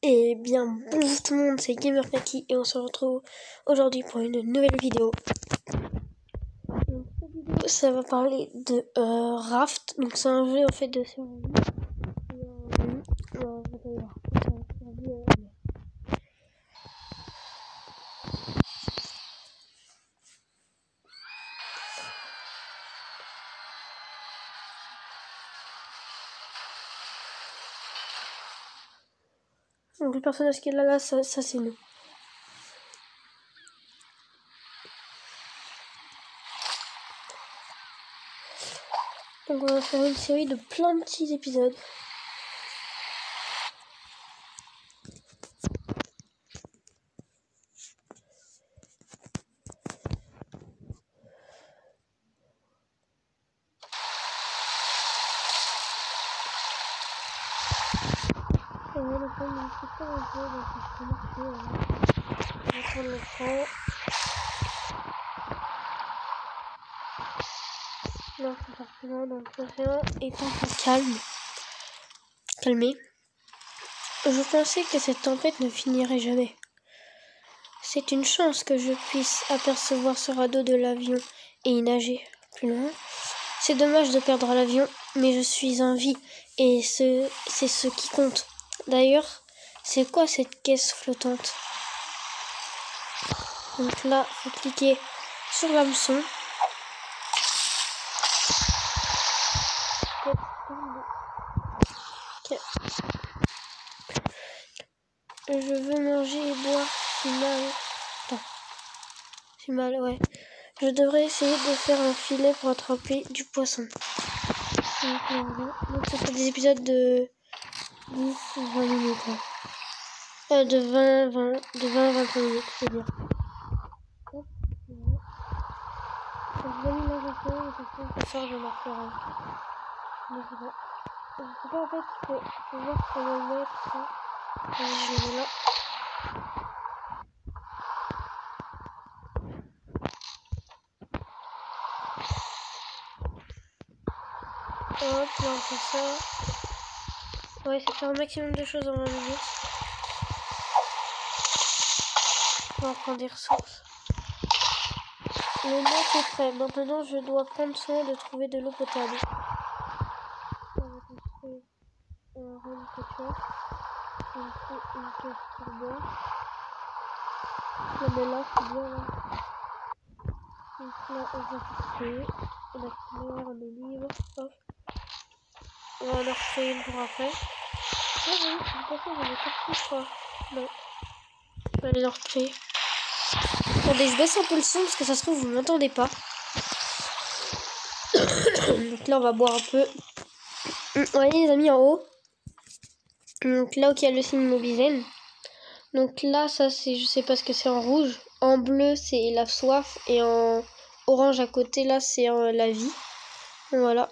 Et bien bonjour tout le monde, c'est GamerKnaki et on se retrouve aujourd'hui pour une nouvelle vidéo. Donc, cette vidéo, ça va parler de Raft, donc c'est un jeu en fait de survie. Donc le personnage qui est là, ça c'est nous. Donc on va faire une série de plein de petits épisodes. Et là, le film, c'est pas un peu, donc je peux marquer, je vais prendre l'écran. Non, c'est pas plus loin, donc l'océan est un peu calmé. Je pensais que cette tempête ne finirait jamais. C'est une chance que je puisse apercevoir ce radeau de l'avion et y nager plus loin. C'est dommage de perdre l'avion, mais je suis en vie et c'est ce qui compte. D'ailleurs, c'est quoi cette caisse flottante? Donc là, il faut cliquer sur l'hameçon. Okay. Je veux manger et boire. C'est mal, ouais. Je devrais essayer de faire un filet pour attraper du poisson. Donc ça fait des épisodes de 10 ou 20 minutes. Ouais. De 20-25 minutes, c'est dire. Hop, voilà. Je vais aller là, je je vais leur faire un. Je sais pas en fait, faut voir comment le mettre ça. Je vais là. Hop, là on fait ça. Ouais, c'est faire un maximum de choses en 20 minutes. On va prendre des ressources. Le net est prêt. Maintenant, je dois prendre soin de trouver de l'eau potable. On va construire un rôle pêcheur. On fait une caisse pour boire. Mais là, c'est bien là. Donc là, on va créer. On a fleur, on est libre. Hop. On va en recréer une pour après. Ah oui, je pense que j'en ai pas plus, je crois. Non. Je vais aller le recréer. Attendez, je baisse un peu le son parce que ça se trouve, vous m'entendez pas. Donc là, on va boire un peu. Vous voyez, les amis, en haut. Donc là où il y a le signe Mobizen. Donc là, ça c'est, je sais pas ce que c'est en rouge. En bleu, c'est la soif. Et en orange à côté, là, c'est la vie. Voilà.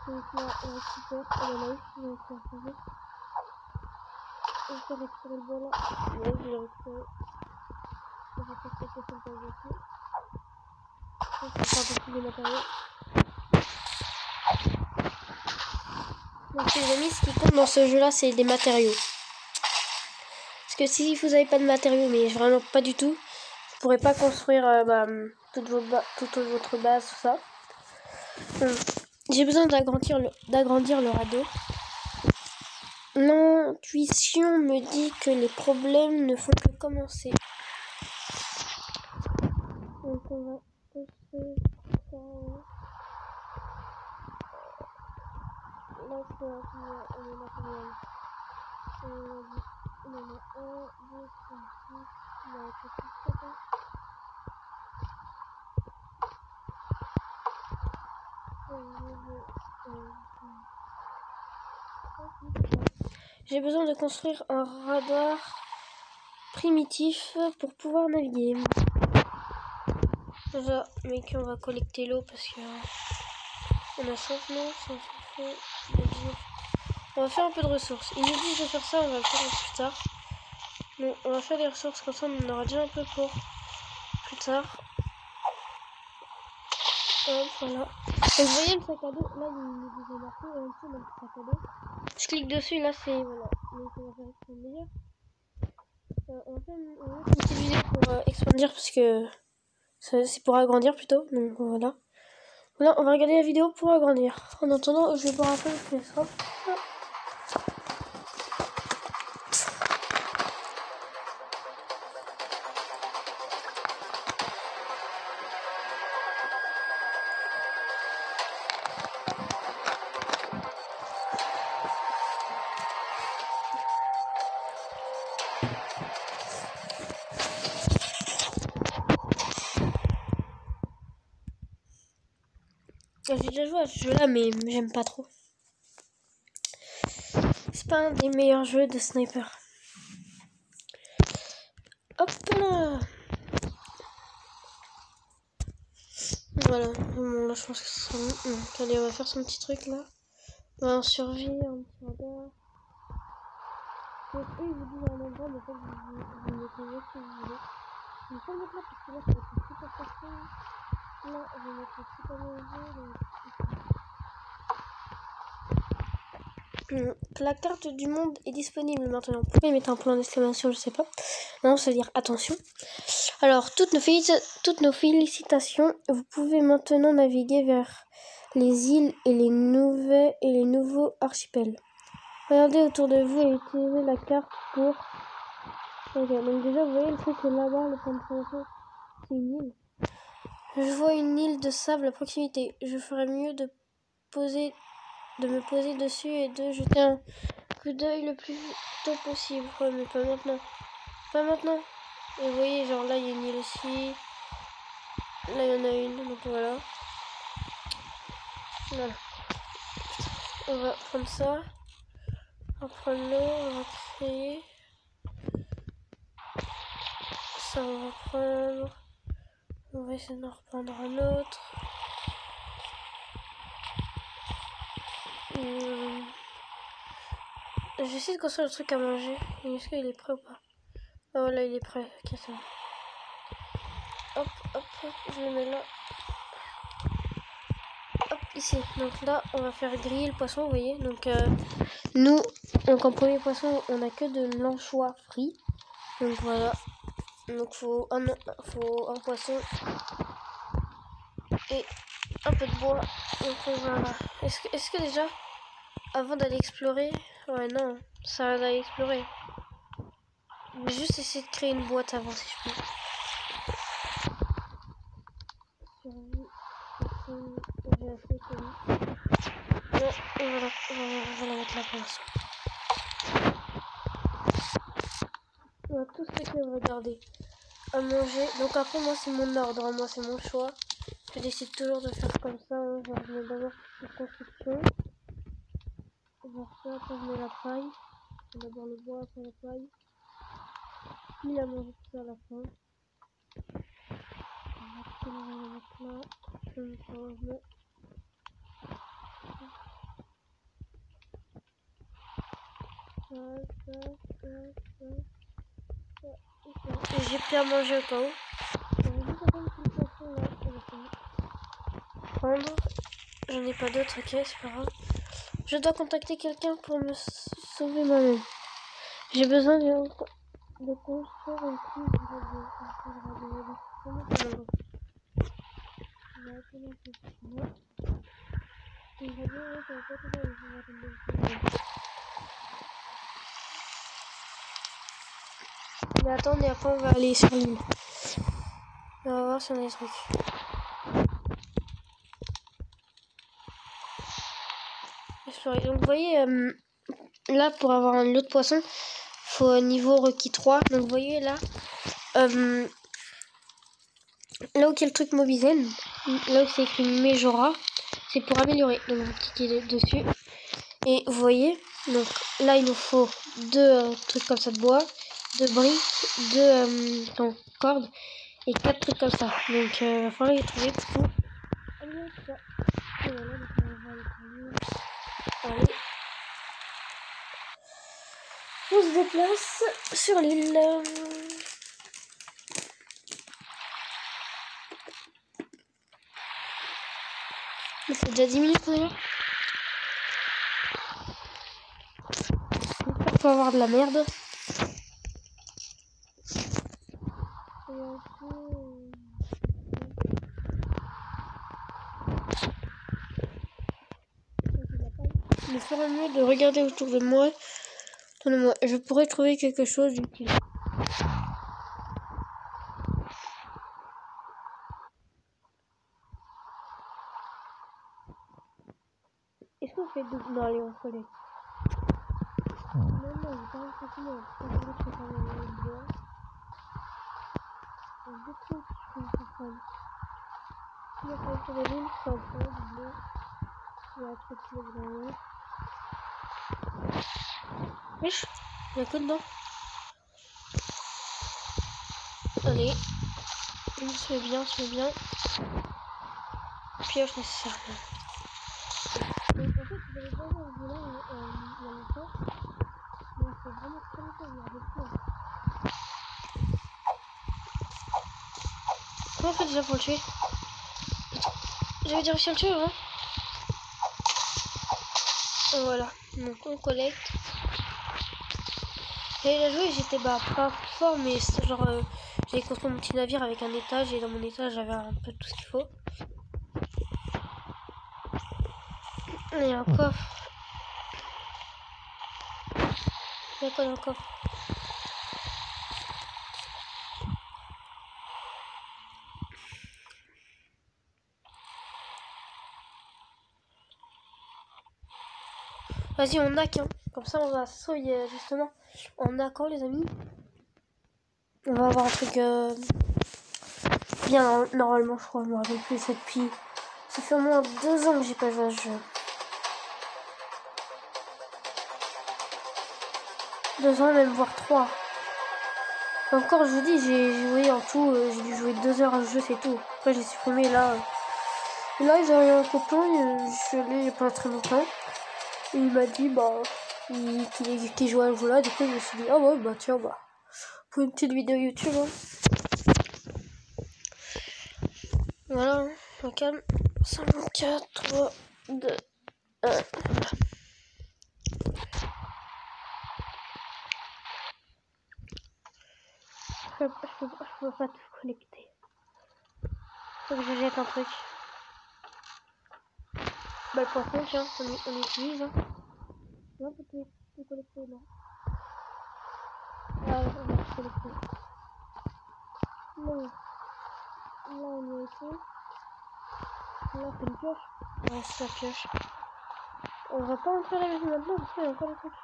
Donc là, on récupère. On en a eu, on va récupérer. On va récupérer le bol là. Ouais, je l'ai récupéré. On va faire quelque chose comme ça aussi. On va faire beaucoup de matériaux. Donc les amis, ce qui compte dans ce jeu là, c'est des matériaux. Parce que si vous n'avez pas de matériaux, mais vraiment pas du tout, vous pourrez pas construire toute votre base, tout ça. J'ai besoin d'agrandir le radeau. L'intuition me dit que les problèmes ne font que commencer. Donc on va construire ça. Là, c'est on est là quand même. On en a 1, 2, 3, 6. On va être tout ça. J'ai besoin de construire un radar primitif pour pouvoir naviguer. Déjà, mec, on va collecter l'eau parce que on a soif, non, ça fait. On va faire un peu de ressources. Ils nous disent de faire ça, on va le faire plus tard. Bon, on va faire des ressources comme ça, on en aura déjà un peu pour plus tard. Hop, voilà. Donc, vous voyez le sac à dos, là, il nous a marqué, et en dessous, on a le sac à dos. Je clique dessus, là c'est voilà. Donc on va faire expandir. On va faire une petite vidéo pour expandir parce que c'est pour agrandir plutôt. Donc voilà. Voilà, on va regarder la vidéo pour agrandir. En attendant, je vais boire un peu le ça. J'ai déjà joué à ce jeu-là, mais j'aime pas trop. C'est pas un des meilleurs jeux de sniper. Hop là. Voilà, bon, là je pense que ce sera bon. Donc, allez, on va faire son petit truc là. On va en survie, un petit radar. Donc eux ils vous disent un endroit, mais en fait vous mettez où est-ce que vous voulez. Je vais pas le mettre là parce que là ça va être super facile. Là je vais mettre le super léger. La carte du monde est disponible maintenant. Pourquoi ils mettent un point d'exclamation, je sais pas. Non, ça veut dire attention. Alors, toutes nos félicitations. Vous pouvez maintenant naviguer vers les îles et les nouveaux archipels. Regardez autour de vous et utilisez la carte pour... Ok, donc déjà, vous voyez le truc là-bas, le point d'exclamation, c'est une île. Je vois une île de sable à proximité. Je ferais mieux de me poser dessus et de jeter un coup d'œil le plus tôt possible. Ouais, mais pas maintenant. Pas maintenant. Et vous voyez, genre là, il y a une île aussi. Là, il y en a une, donc voilà. Voilà. On va prendre ça. On va prendre l'eau, on va créer. Ça, on va prendre. On va essayer d'en reprendre un autre. J'essaie de construire le truc à manger. Est-ce qu'il est prêt ou pas? Ah voilà, il est prêt. Ok, c'est bon. Hop, hop, hop, je le mets là. Hop, ici. Donc là, on va faire griller le poisson, vous voyez. Donc nous, en premier poisson, on a que de l'anchois frit. Donc voilà. Donc faut un poisson et un peu de bois. Donc voilà. Est-ce que déjà, avant d'aller explorer, ouais non, ça va d'aller explorer. Je vais juste essayer de créer une boîte avant si je peux. J'ai assez connu. Bon, et voilà, on va la mettre là pour l'instant. On va tout ce que on va garder à manger. Donc après moi c'est mon ordre, moi c'est mon choix. Je décide toujours de faire comme ça. Hein. Genre, je mets d'abord la construction. Genre ça, après je mets la paille. D'abord le bois, après la paille. Puis la manger tout ça à la fin. On va tout le mettre là. Je me change. Et j'ai pris à manger au cas où. Prendre. J'en ai pas d'autres, ok, c'est pas grave. Je dois contacter quelqu'un pour me sauver moi-même. J'ai besoin de construire une prise de radio. Mais attendez, après on va aller sur l'île. On va voir si on a des trucs. Donc vous voyez, là pour avoir un lot de poisson, faut un niveau requis 3. Donc vous voyez là, là où il y a le truc Mobizen, là où c'est écrit Majora, c'est pour améliorer. Donc vous cliquez dessus. Et vous voyez, donc là il nous faut 2 trucs comme ça de bois, 2 briques, 2 cordes et 4 trucs comme ça. Donc il va falloir les trouver pour améliorer tout ça. Et voilà, donc on va aller sur l'île. Allez. On se déplace sur l'île. C'est déjà 10 minutes déjà. peut avoir de la merde. Il ferait mieux de regarder autour de moi. Attendez-moi, je pourrais trouver quelque chose d'utile. Est-ce qu'on fait deux... Non, allez, on collecte. Non, j'ai pas forcément. Wesh, il y a que dedans. Allez, on se met bien, on se met bien. Pioche nécessairement. Donc en fait, vous allez voir un là, il y a longtemps. Mais c'est vraiment très longtemps, il y a des plans. Comment on fait déjà pour le tuer? J'avais déjà réussi à le tuer, hein? Voilà, donc on collecte. J'avais la joué, j'étais pas fort, mais genre j'avais construit mon petit navire avec un étage et dans mon étage j'avais un peu tout ce qu'il faut. Et un coffre. Il y a quoi dans le coffre? Vas-y, on hack, hein. Comme ça on va sauver justement. On hack quand les amis? On va avoir un truc bien normalement, je crois. Je me rappelle plus. Depuis ça fait au moins 2 ans que j'ai pas joué à ce jeu. 2 ans, même voire 3. Encore je vous dis, j'ai joué en tout, j'ai dû jouer 2 heures à ce jeu, c'est tout. Après j'ai supprimé là. Là j'ai eu un copain, je suis allé il y a pas très longtemps. Et il m'a dit bah qu'il jouait à ce jeu là, du coup je me suis dit ah ouais bah tiens bah pour une petite vidéo YouTube hein. Voilà, on calme. 5, 4, 3, 2, 1. Voilà. Je peux pas tout collecter. Faut que je jette un truc. Bah le poisson tiens, on utilise hein. Non, faut tout collecter là. Ah, on va tout collecter. Non. Là on est ici. Là c'est une pioche. Ouais c'est la pioche. On va pas entrer à la maison maintenant parce qu'il y a encore des trucs.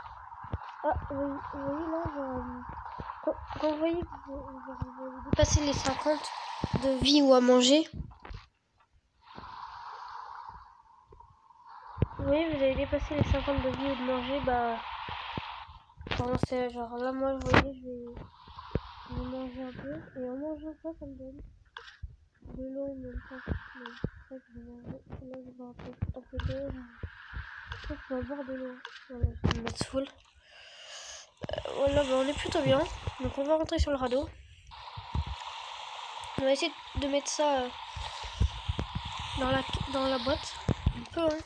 Ah oui, vous voyez là genre, quand vous voyez que vous dépassez les 50 de vie ou à manger. Vous voyez vous avez dépassé les 50 de vie ou de manger, bah c'est genre là moi vous voyez je vais manger un peu et en mangeant ça me donne de l'eau même pas. Je vais manger. Là je vais un peu d'eau. Je crois que je vais boire de l'eau. Voilà, je vais me mettre full. Voilà, bah on est plutôt bien. Donc on va rentrer sur le radeau. On va essayer de mettre ça dans la boîte. Un peu hein.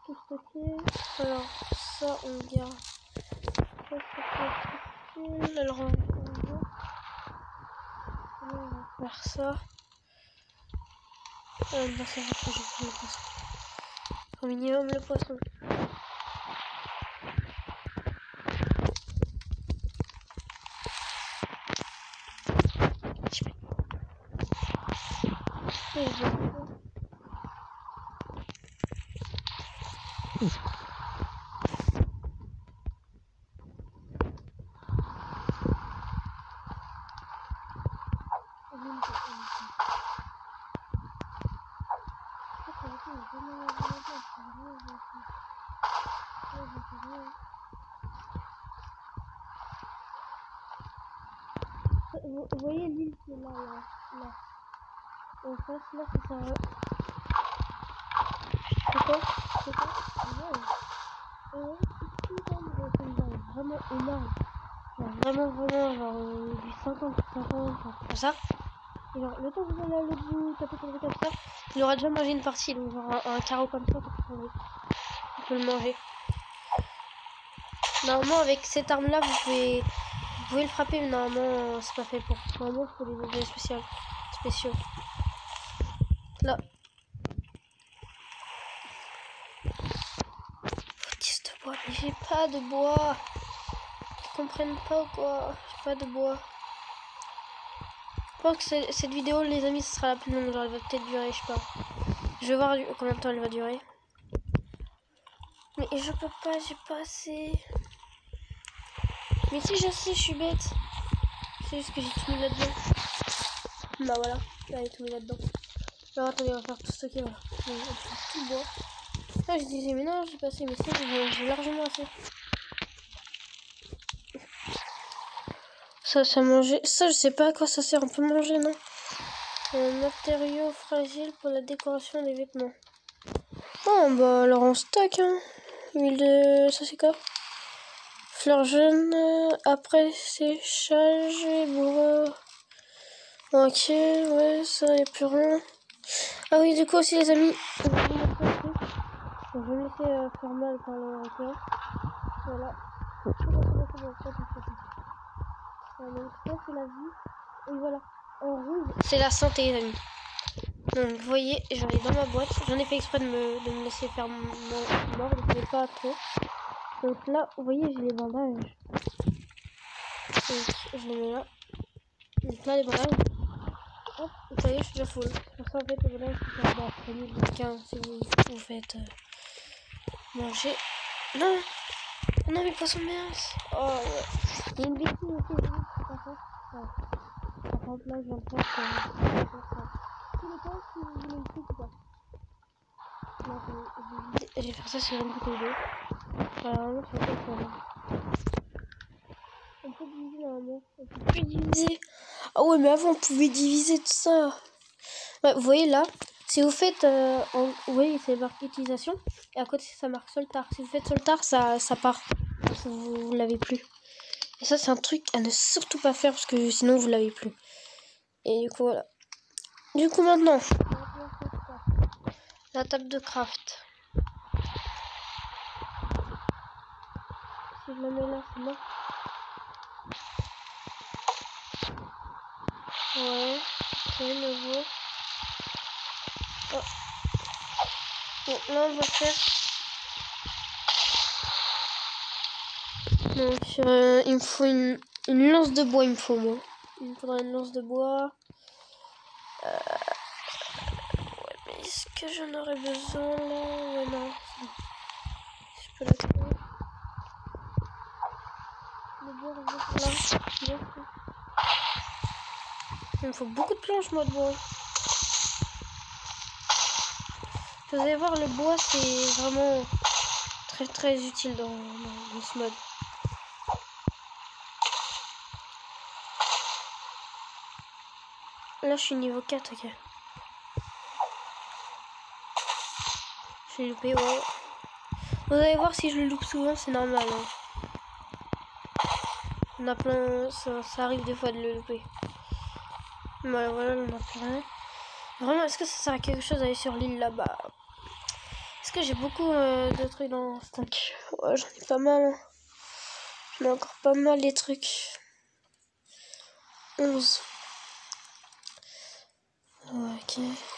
Tout stocker. Alors ça on garde. Ça c'est alors on va faire ça. Non c'est vrai que j'ai pris le poisson. Au minimum le poisson. Vous voyez l'île qui est là. En face là c'est ça. C'est quoi? Vraiment énorme. Genre vraiment genre du 50 comme ça. Et genre le temps que vous allez à l'autre bout, taper sur le comme ça, il aura déjà mangé une partie, donc genre un carreau comme ça, on peut le manger. Normalement, avec cette arme-là, vous pouvez le frapper, mais normalement, c'est pas fait pour. Normalement, il faut des objets spéciaux. Là. Fils de bois, mais j'ai pas de bois. Ils comprennent pas ou quoi? J'ai pas de bois. Je pense que cette vidéo, les amis, ce sera la plus longue. Genre, elle va peut-être durer, je sais pas. Je vais voir combien de temps elle va durer. Mais je peux pas, j'ai pas assez. Mais si je sais, je suis bête. C'est juste que j'ai tout mis là-dedans. Bah voilà, là, j'ai tout mis là-dedans. Alors attendez, on va faire tout stocker, voilà. On va faire tout le bois. Là, je disais, mais non, j'ai pas assez, mais si, j'ai largement assez. Ça manger. Ça, je sais pas à quoi ça sert. On peut manger, non? Un matériau fragile pour la décoration des vêtements. Oh, bah alors on stocke, hein. Huile de. Ça, c'est quoi? Fleurs jaunes. Après séchage et bois. Ok, ouais, ça, y'a plus rien. Ah oui, du coup aussi, les amis. Je vais me laisser faire mal par le requin. Voilà. Donc ça c'est la vie. Et voilà. En rouge, c'est la santé, les amis. Donc vous voyez, j'en ai dans ma boîte. J'en ai fait exprès de me laisser faire mort, mais pas trop. Donc là, vous voyez, j'ai les bandages. Donc je les mets là. Donc là, les bandages. Hop, ça y est, je suis déjà full. Pour ça, en fait, les bandages, c'est faire la famille de quelqu'un si vous faites manger. Non! Non, mais poisson mince! Oh ouais. Il y a une bêtise aussi, c'est pas ça. Ouais. Par contre, là, je viens de faire tous les temps, si vous voulez le truc ou pas. Non, je vais faire ça sur une bouteille d'eau. Voilà, c'est ça. On peut diviser normalement. On peut plus diviser. Ah ouais, mais avant, on pouvait diviser tout ça. Ouais, vous voyez là, si vous faites. Vous voyez, c'est marqué utilisation. Et à côté, ça marque soltar. Si vous faites soltar, ça part. Parce que vous l'avez plus. Et ça, c'est un truc à ne surtout pas faire parce que sinon, vous l'avez plus. Et du coup, voilà. Du coup, maintenant, la table de craft. Si je la mets là, c'est bon. Ouais, ok, nouveau. Oh. Bon, là, on va faire. Donc, il me faut une lance de bois, il me faut, moi. Il me faudra une lance de bois. Ouais, mais est-ce que j'en aurais besoin, là? Ouais, non. Je peux la trouver. Le bois, là. Il me faut beaucoup de planches, moi, de bois. Vous allez voir, le bois, c'est vraiment très très utile dans ce mode. Là, je suis niveau 4, ok. Je l'ai loupé, ouais. Vous allez voir, si je le loupe souvent, c'est normal. Hein. On a plein... Ça arrive des fois de le louper. Voilà, on a plus rien. Vraiment, est-ce que ça sert à quelque chose d'aller sur l'île là-bas? Est-ce que j'ai beaucoup de trucs dans le stock? Ouais, j'en ai pas mal. Hein. J'en ai encore pas mal des trucs. 11. Ouais, ok.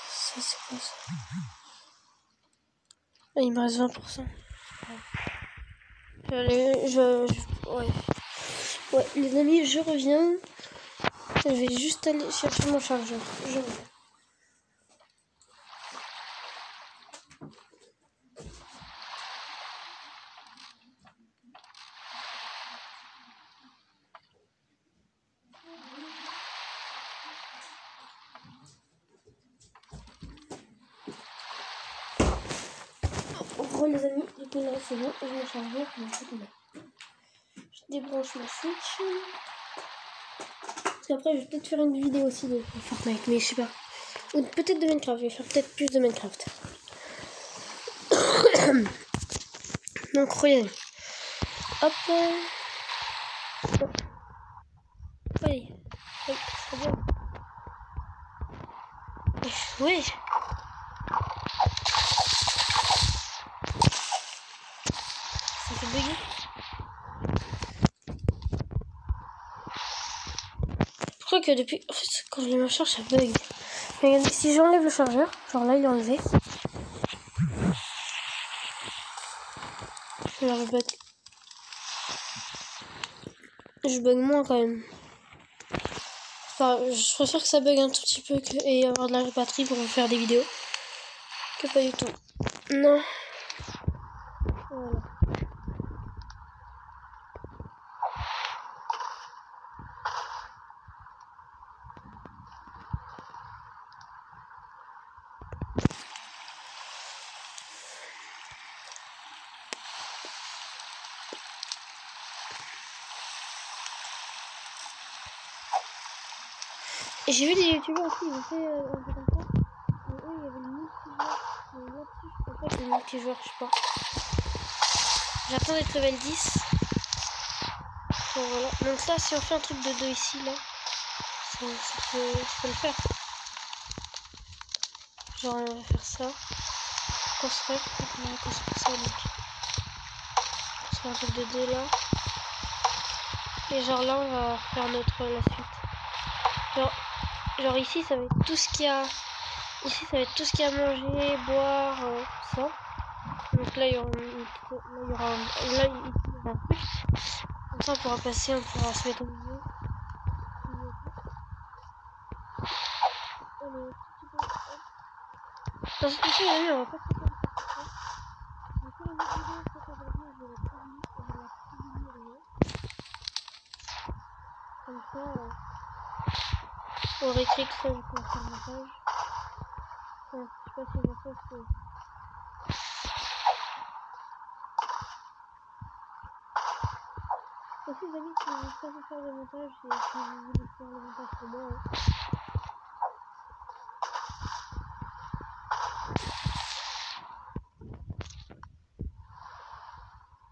Ça, c'est quoi ça? Ah, il me reste 20%. Allez, ouais. Ouais, les amis, je reviens. Je vais juste aller chercher mon chargeur. Je reviens. Bon, les amis, du coup là c'est bon, je vais charger. Je débranche ma Switch. Parce qu'après, je vais peut-être faire une vidéo aussi de Fortnite, mais je sais pas. Ou peut-être de Minecraft, je vais faire peut-être plus de Minecraft. Donc, regardez. Hop. Oui. Oui, c'est bien. Oui. Ça fait bugger. vois que depuis... En fait, quand je le mets en charge, ça bug. Mais regardez, si j'enlève le chargeur, genre là, il est enlevé. Alors, je bug. Je bug moins quand même. Enfin, je préfère que ça bug un tout petit peu et avoir de la batterie pour faire des vidéos. Que pas du tout. Non. Voilà. Et j'ai vu des youtubeurs aussi, ils ont fait un peu comme ça. Mais eux, il y avait le multijoueur. Mais là-dessus, je crois pas qu'il y ait le multijoueur, je sais pas. J'attends d'être level 10. Bon, voilà. Donc là, si on fait un truc de 2 ici, là, ça peut le faire. Genre, on va faire ça. Construire. On va construire ça, donc. Construire un truc de 2 là. Et genre là, on va faire la suite. Genre ici, ça va être tout ce qu'il y a. Ici, ça va être tout ce qu'il y a à manger, boire, tout ça. Donc là, il y aura là, il y aura un truc. Comme ça, on pourra passer, on pourra se mettre au milieu. Dans ce petit jeu, on va pas se faire comme ça, on réécrit tout ça, on va faire le montage. Enfin, je sais pas si on va faire ce que... Aussi, les amis, si vous savez faire le montage et si vous voulez faire le montage pour moi,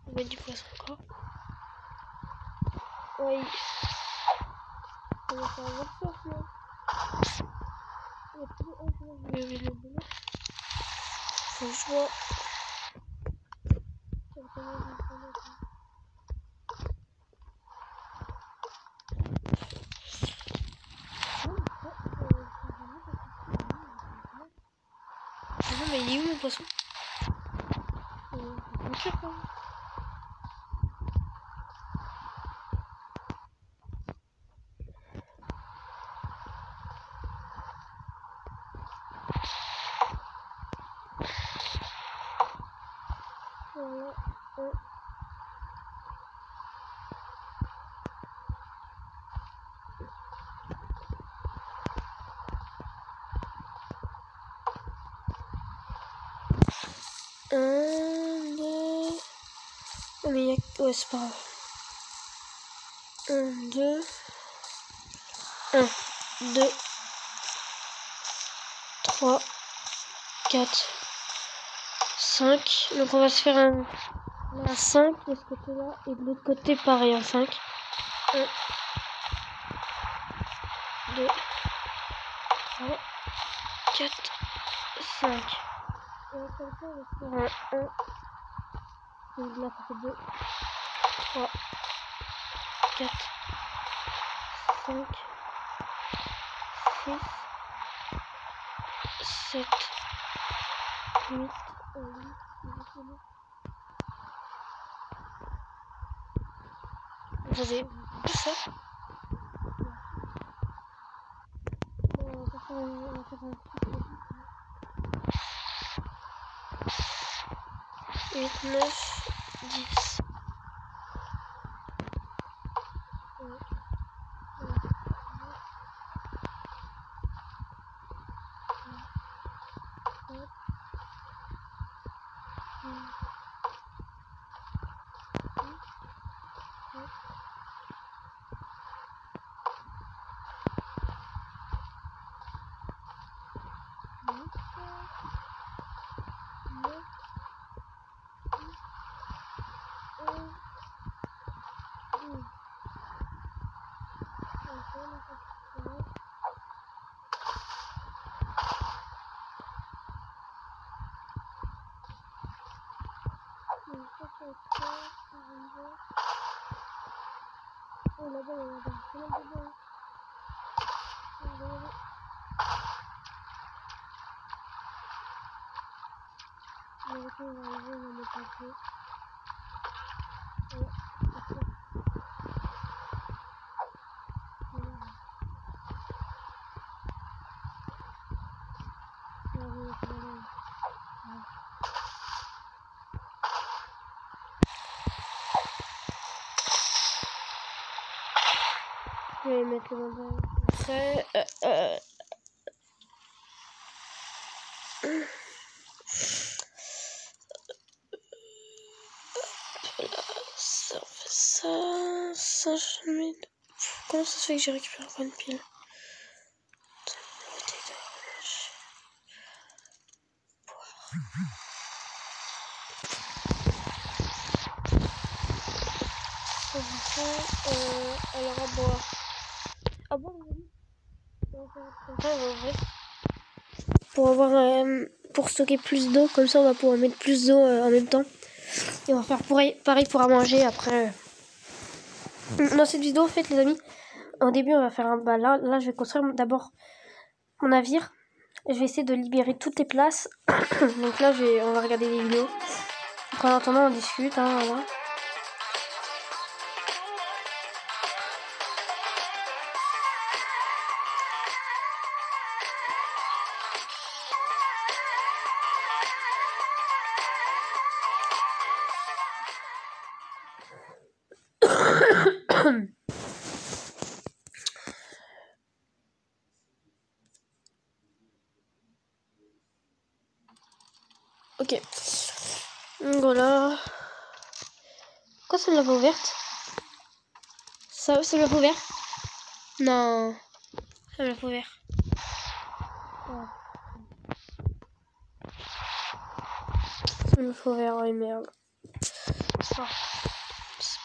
on va mettre du poisson encore. Oui. On va faire un workshop là. Il y a plus de 1 jour, je vais le donner. Faut que je vois. Non mais il est où mon poisson? Voilà. Un, deux... Oh mais il y a... Ouais, c'est pas grave. 1, 2... 1, 2... 3, 4, 5. Donc on va se faire un 5 de ce côté-là et de l'autre côté pareil, un 5. 1, 2, 3, 4, 5. Et comme ça, on va faire un 1. Donc là, ça fait 2, 3, 4, 5, 6, 7, 8, attendez, tout ça. On va faire un 8, 9, 10. Oh là-bas, il y a Je vais mettre le bandage. Après, ça, on fait ça. Ça, je mets. Comment ça se fait que j'ai récupéré encore une pile? Alors à boire. À boire, pour avoir pour stocker plus d'eau, comme ça on va pouvoir mettre plus d'eau en même temps. Et on va faire pareil pour à manger après. Dans cette vidéo en fait les amis, au début on va faire un là je vais construire d'abord mon navire. Et je vais essayer de libérer toutes les places. Donc là on va regarder des vidéos. Donc en attendant on discute voilà. Ok. Voilà. Pourquoi ça me l'a pas ouverte? Ça me l'a pas ouvert? Non. Ça me l'a pas ouvert. Ouais. Ça me l'a pas ouvert, ouais merde. C'est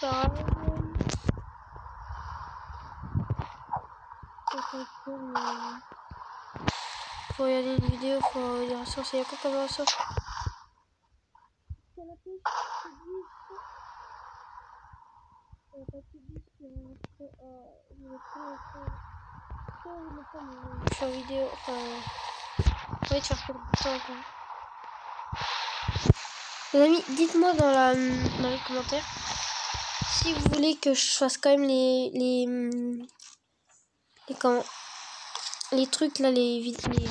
pas grave. Faut regarder une vidéo, faut les ressources. Il y a quoi comme ressources? Je suis en vidéo, oui, tu vas faire du temps quoi. Les amis, dites-moi dans les commentaires si vous voulez que je fasse quand même les trucs là, les trucs. Oui,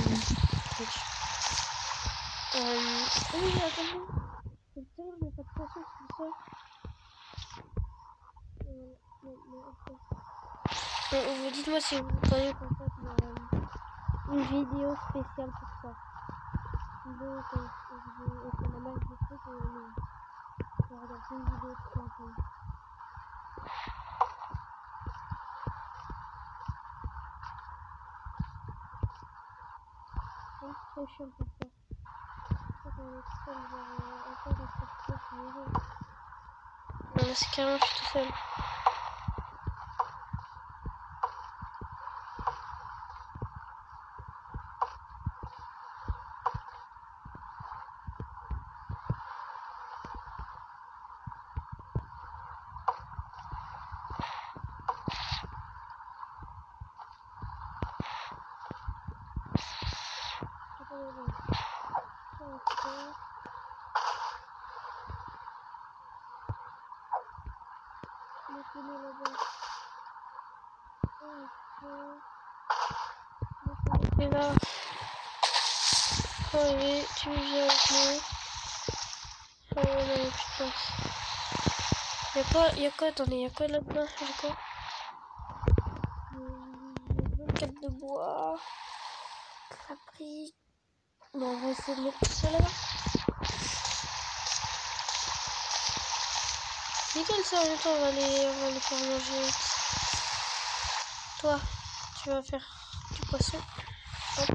attendez. C'est ça, mais pas de façon, c'est ça. Dites-moi si vous voulez qu'on fasse une vidéo spéciale pour ça. Une vidéo qu'on fait la masse de trucs et on regarde une vidéo tout ensemble. C'est trop chiant pour ça. Non, mais c'est carrément, je suis tout seul. Et là, arrivé, tu viens avec moi. Oh non, il n'y a plus de place. Y'a quoi, attendez, y'a quoi là-dedans? Y'a quoi? 24 de bois. Fabrique. Bon, on va essayer de mettre tout ça là-bas. Nickel, ça, en même temps, on va les faire manger. Toi, tu vas faire du poisson. Hop.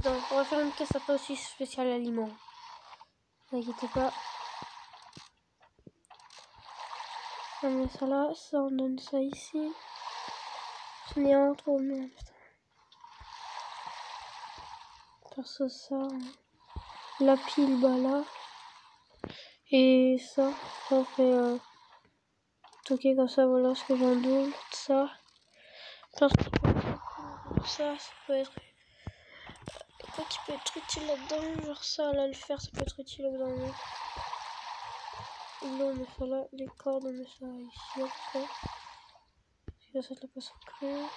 Donc, on va faire une caisse après aussi spéciale aliment. Ne vous inquiétez pas. On met ça là, ça on donne ça ici. Je n'ai un trop, mais putain. Perso ça. la pile bah là. Et ça fait toquer comme ça, voilà ce que j'ai en double, tout ça. Enfin, ça peut être... Quoi qui peut être utile là-dedans, genre ça, là, le fer, ça peut être utile au bout d'un moment. Là, on met ça là, les cordes, on met ça ici, comme ça. Parce que ça, la passe au creux.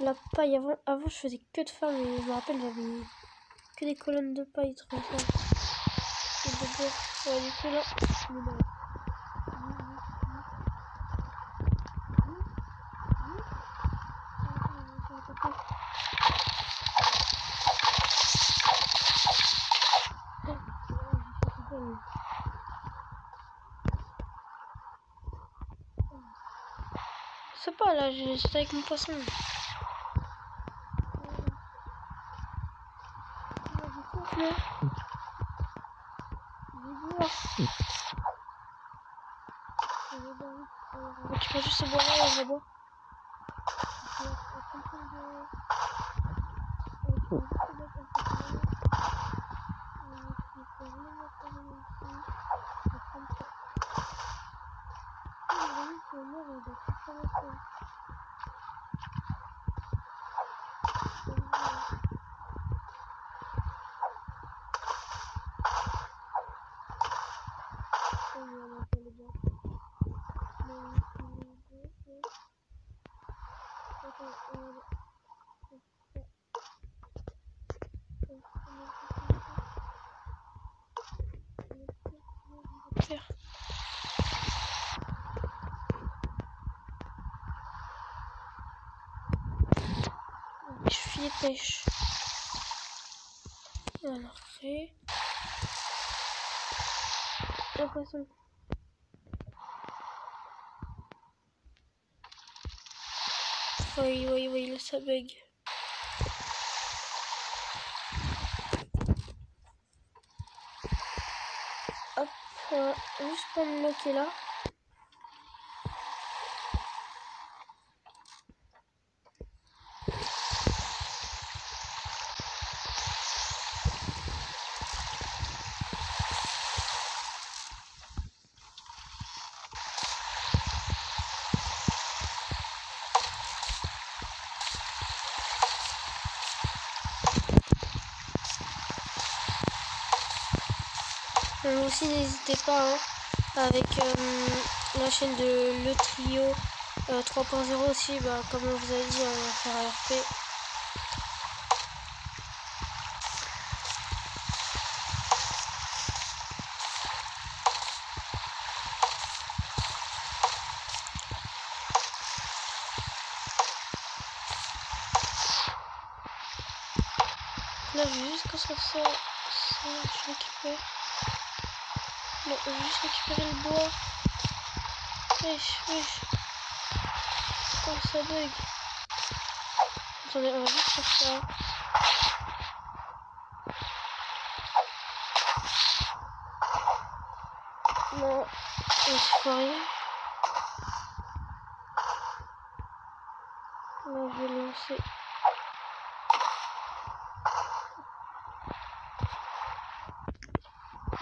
La paille, avant je faisais que de fer, mais je me rappelle, j'avais que des colonnes de paille, trop ça. Et de bois. Ouais, du coup, là, c'est pas là, j'étais avec mon poisson. Tu peux juste se boire là, on va boire. Je filet de pêche. Alors, c'est un poisson. Oui, là ça bug. Hop, juste prendre l'eau qui est là. Aussi n'hésitez pas hein, avec la chaîne de Le Trio 3.0 aussi, bah, comme on vous a dit, on va faire ARP. Là, je vais juste construire ça, je récupère. Non, je vais juste récupérer le bois. Wesh. Oh, ça bug. Attendez, on va juste faire ça. Non, je fais rien. Là, je vais le lancer.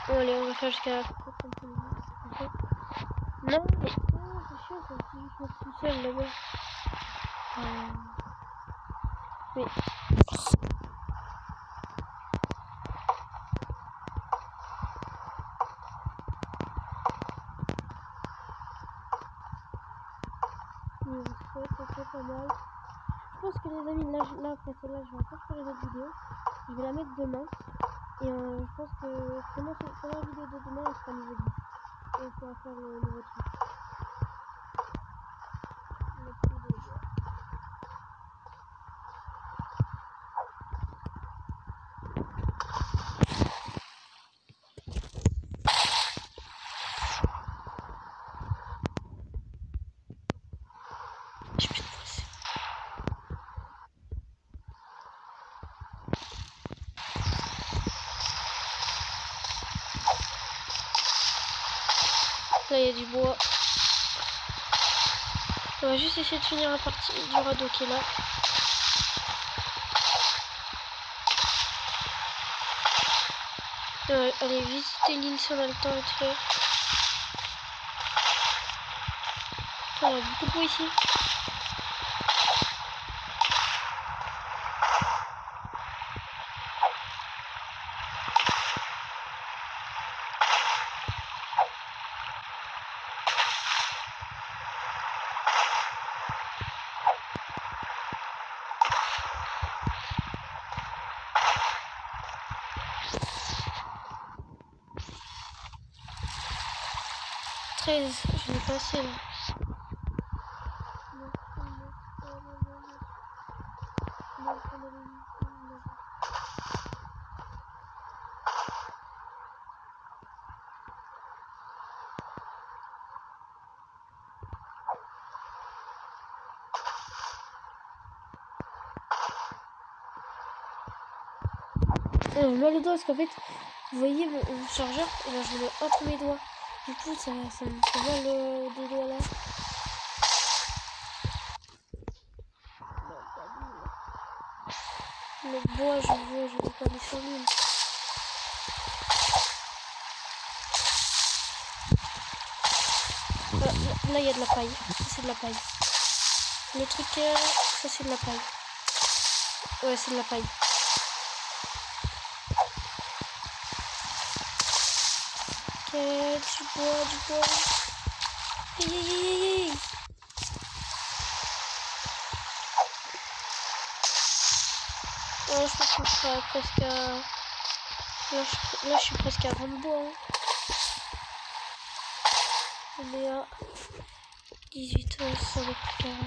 Bon, allez, on va faire jusqu'à la fin. Non, mais c'est chiant, ça me fait juste tout seul là-bas. Mais... c'est pas mal. Je pense que les amis, là après celle-là, je vais encore faire une autre vidéo. Je vais la mettre demain. Et je pense que pendant la vidéo de demain, on fera le niveau 10. Et on pourra faire le nouveau truc. Là, il y a du bois. On va juste essayer de finir la partie du radeau qui est là. Allez, visiter l'île si on a le temps vite fait. Putain, il y a beaucoup de bruit ici. Je l'ai passé là. Mal au doigt parce qu'en fait, vous voyez mon chargeur, et ben, je le mets entre mes doigts. Du coup, ça me fait mal des doigts là. Le bois, je veux pas aller sur l'île. Là, il y a de la paille. Ça, c'est de la paille. Le truc qui est là, ça, c'est de la paille. Ouais, c'est de la paille. Ok, du bois. Hey. Ouais, je pense qu'on sera presque à... Là, je suis presque à 20 bois. Hein. On est à 18 heures, ça va plus tard.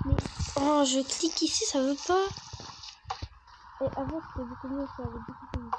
Mais oh, je clique ici, ça veut pas. Et avant, c'était beaucoup mieux, ça avait beaucoup mieux.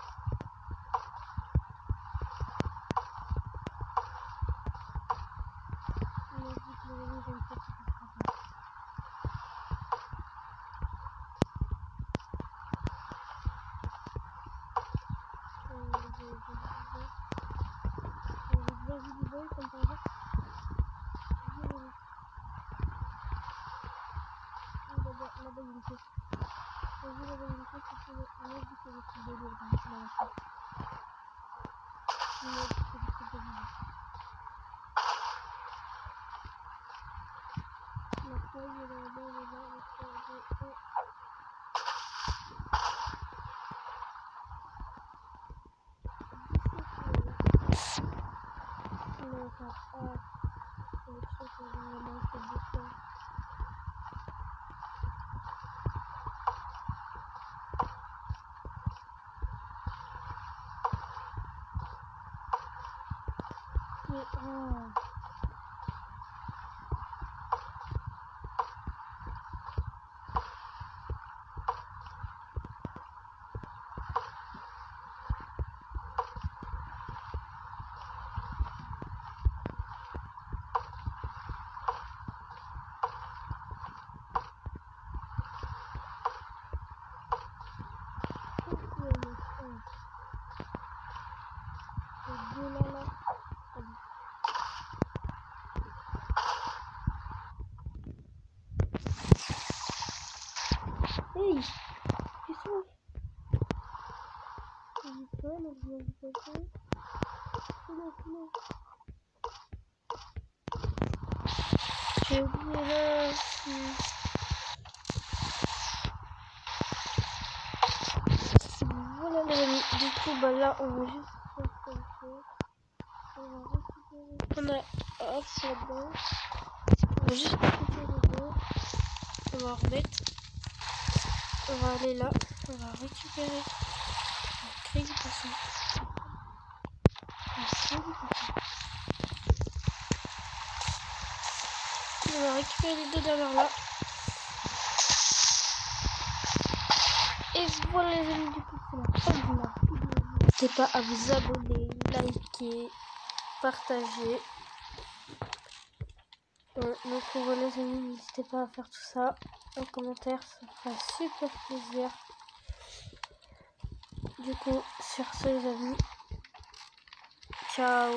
mais... Oh. Hey, qu'est-ce que j'ai oublié là. Voilà les amis, du coup bah là on va juste faire comme ça. On va récupérer. On a hop là-dedans. On va juste récupérer là. On va remettre. On va aller là. On va récupérer. On va créer du poisson. On va récupérer les deux dernières là. Et voilà les amis, du coup c'est la fin de la vidéo. N'hésitez pas à vous abonner, liker, partager. Donc voilà les amis, n'hésitez pas à faire tout ça en commentaire, ça fera super plaisir. Du coup sur ce les amis, ciao.